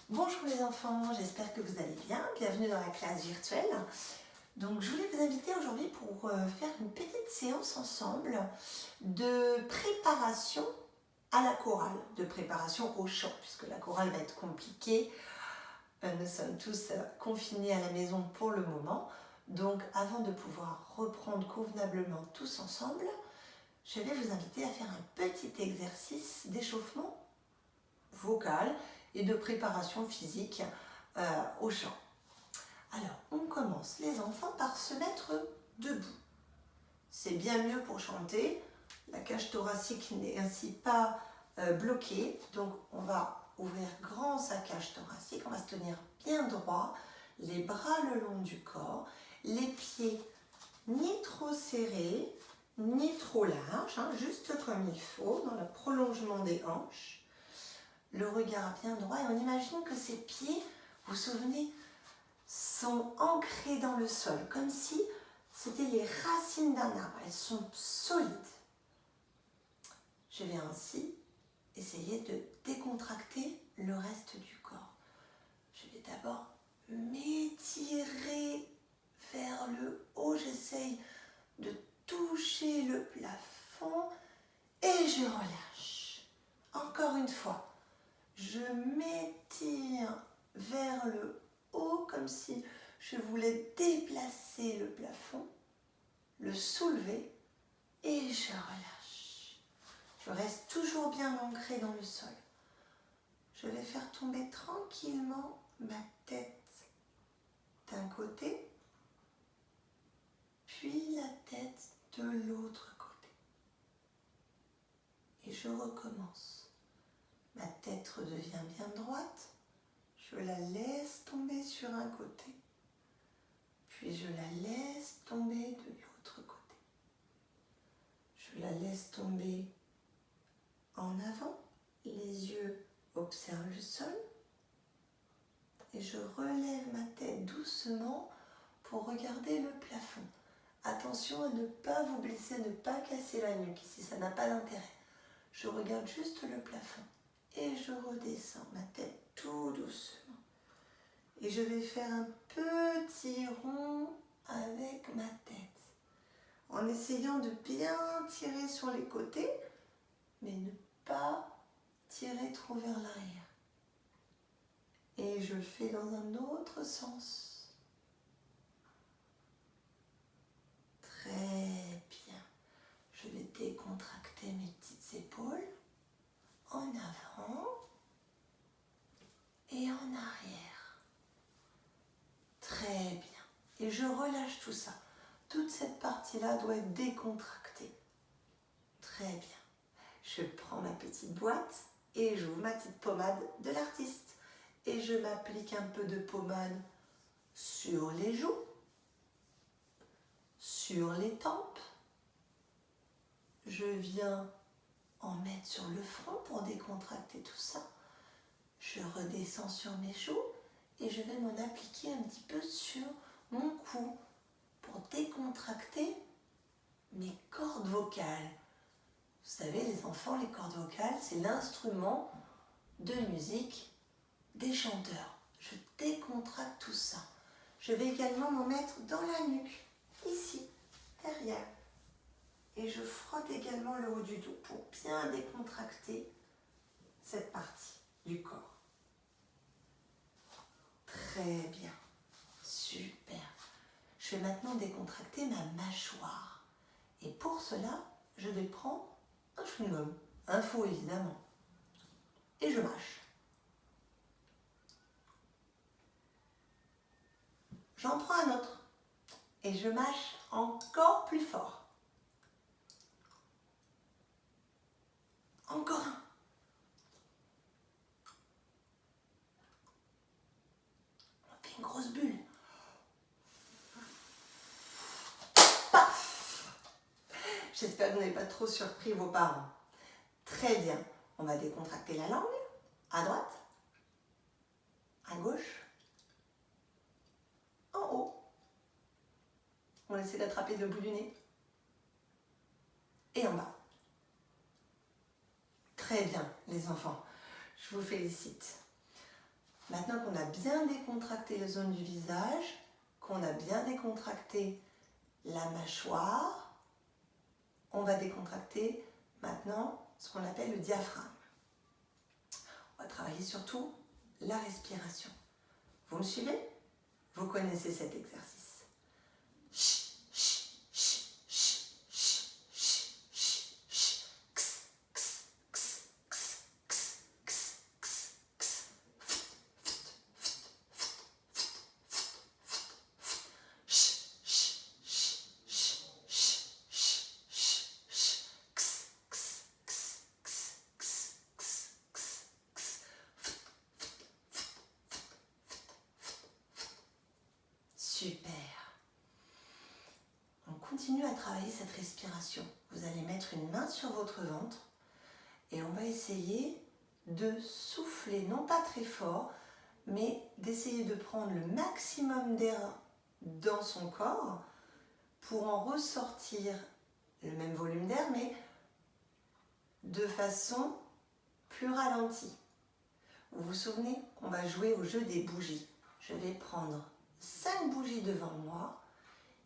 Bonjour les enfants, j'espère que vous allez bien. Bienvenue dans la classe virtuelle. Donc je voulais vous inviter aujourd'hui pour faire une petite séance ensemble de préparation à la chorale, de préparation au chant, puisque la chorale va être compliquée. Nous sommes tous confinés à la maison pour le moment. Donc avant de pouvoir reprendre convenablement tous ensemble, je vais vous inviter à faire un petit exercice d'échauffement vocal et de préparation physique au chant. Alors, on commence les enfants par se mettre debout. C'est bien mieux pour chanter. La cage thoracique n'est ainsi pas bloquée. Donc, on va ouvrir grand sa cage thoracique. On va se tenir bien droit, les bras le long du corps, les pieds ni trop serrés, ni trop larges, juste comme il faut, dans le prolongement des hanches. Le regard bien droit et on imagine que ces pieds, vous vous souvenez, sont ancrés dans le sol, comme si c'était les racines d'un arbre. Elles sont solides. Je vais ainsi essayer de décontracter le reste du corps. Je vais d'abord m'étirer vers le haut. J'essaye de toucher le plafond et je relâche. Encore une fois. Je m'étire vers le haut comme si je voulais déplacer le plafond, le soulever et je relâche. Je reste toujours bien ancrée dans le sol. Je vais faire tomber tranquillement ma tête d'un côté, puis la tête de l'autre côté. Et je recommence. Ma tête redevient bien droite. Je la laisse tomber sur un côté, puis je la laisse tomber de l'autre côté. Je la laisse tomber en avant, les yeux observent le sol, et je relève ma tête doucement pour regarder le plafond. Attention à ne pas vous blesser, à ne pas casser la nuque, ici ça n'a pas d'intérêt. Je regarde juste le plafond et je redescends ma tête tout doucement. Et je vais faire un petit rond avec ma tête, en essayant de bien tirer sur les côtés, mais ne pas tirer trop vers l'arrière. Et je le fais dans un autre sens. Très bien. Je vais décontracter mes petites épaules en avant et en arrière. Très bien. Et je relâche tout ça. Toute cette partie-là doit être décontractée. Très bien. Je prends ma petite boîte et j'ouvre ma petite pommade de l'artiste. Et je m'applique un peu de pommade sur les joues, sur les tempes. Je viens en mettre sur le front pour décontracter tout ça. Je redescends sur mes joues et je vais m'en appliquer un petit peu sur mon cou pour décontracter mes cordes vocales. Vous savez, les enfants, les cordes vocales, c'est l'instrument de musique des chanteurs. Je décontracte tout ça. Je vais également m'en mettre dans la nuque, ici, derrière. Et je frotte également le haut du dos pour bien décontracter cette partie du corps. Très bien, super. Je vais maintenant décontracter ma mâchoire. Et pour cela, je vais prendre un chewing-gum, un faux évidemment. Et je mâche. J'en prends un autre et je mâche encore plus fort. Encore un. On fait une grosse bulle. Paf! J'espère que vous n'avez pas trop surpris vos parents. Très bien. On va décontracter la langue. À droite. À gauche. En haut. On essaie d'attraper le bout du nez. Et en bas. Très bien, les enfants. Je vous félicite. Maintenant qu'on a bien décontracté les zones du visage, qu'on a bien décontracté la mâchoire, on va décontracter maintenant ce qu'on appelle le diaphragme. On va travailler surtout la respiration. Vous me suivez? Vous connaissez cet exercice. Super. On continue à travailler cette respiration. Vous allez mettre une main sur votre ventre et on va essayer de souffler, non pas très fort, mais d'essayer de prendre le maximum d'air dans son corps pour en ressortir le même volume d'air, mais de façon plus ralentie. Vous vous souvenez, on va jouer au jeu des bougies. Je vais prendre 5 bougies devant moi.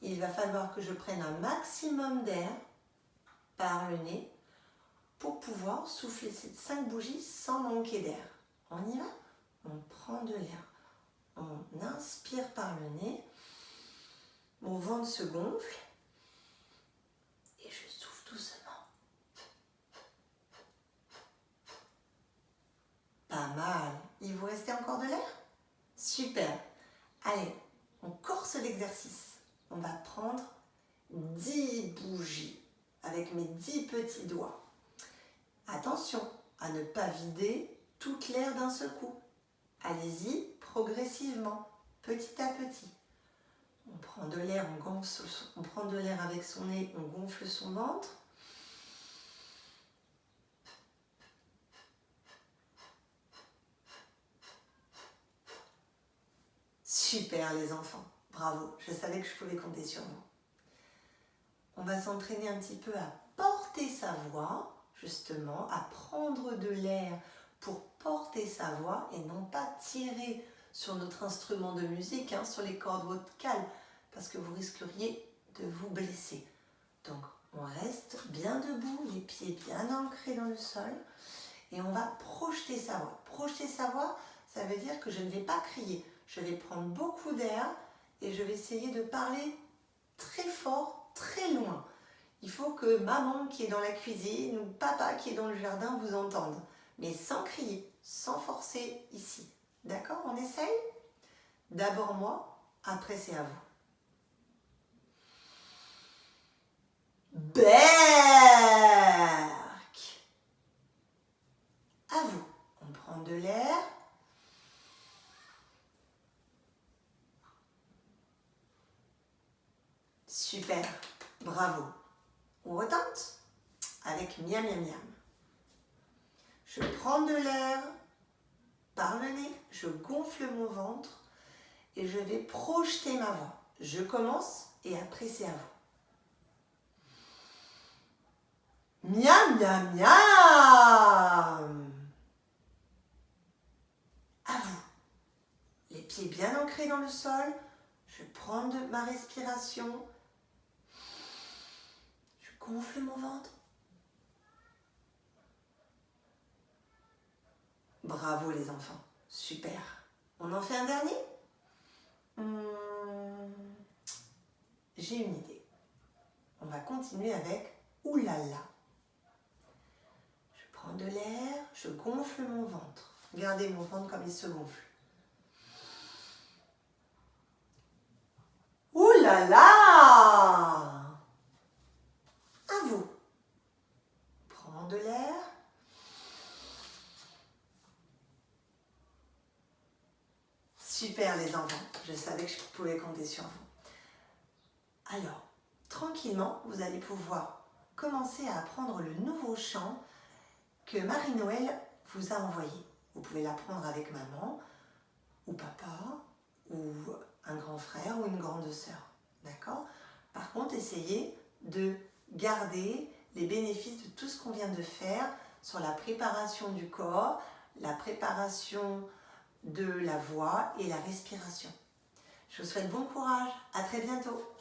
Il va falloir que je prenne un maximum d'air par le nez pour pouvoir souffler ces 5 bougies sans manquer d'air. On y va? On prend de l'air. On inspire par le nez. Mon ventre se gonfle. Et je souffle doucement. Pas mal. Il vous restait encore de l'air? Super. Allez, on corse l'exercice. On va prendre 10 bougies avec mes 10 petits doigts. Attention à ne pas vider toute l'air d'un seul coup. Allez-y progressivement, petit à petit. On prend de l'air, on prend de l'air avec son nez, on gonfle son ventre. Super les enfants, bravo, je savais que je pouvais compter sur vous. On va s'entraîner un petit peu à porter sa voix, justement, à prendre de l'air pour porter sa voix et non pas tirer sur notre instrument de musique, sur les cordes vocales, parce que vous risqueriez de vous blesser. Donc, on reste bien debout, les pieds bien ancrés dans le sol, et on va projeter sa voix. Projeter sa voix, ça veut dire que je ne vais pas crier. Je vais prendre beaucoup d'air et je vais essayer de parler très fort, très loin. Il faut que maman qui est dans la cuisine ou papa qui est dans le jardin vous entendent. Mais sans crier, sans forcer ici. D'accord? On essaye? D'abord moi, après c'est à vous. Berk! À vous. On prend de l'air. Super, bravo. On retente avec miam miam miam. Je prends de l'air par le nez, je gonfle mon ventre et je vais projeter ma voix. Je commence et après c'est à vous. Miam miam miam. À vous. Les pieds bien ancrés dans le sol. Je prends ma respiration. Je gonfle mon ventre. Bravo les enfants, super. On en fait un dernier? J'ai une idée. On va continuer avec oulala. Je prends de l'air, je gonfle mon ventre. Regardez mon ventre comme il se gonfle. Oulala! À vous. Prends de l'air. Super les enfants, je savais que je pouvais compter sur vous. Alors, tranquillement, vous allez pouvoir commencer à apprendre le nouveau chant que Marie-Noël vous a envoyé. Vous pouvez l'apprendre avec maman, ou papa, ou un grand frère, ou une grande sœur. D'accord? Par contre, essayez de garder les bénéfices de tout ce qu'on vient de faire sur la préparation du corps, la préparation de la voix et la respiration. Je vous souhaite bon courage, à très bientôt.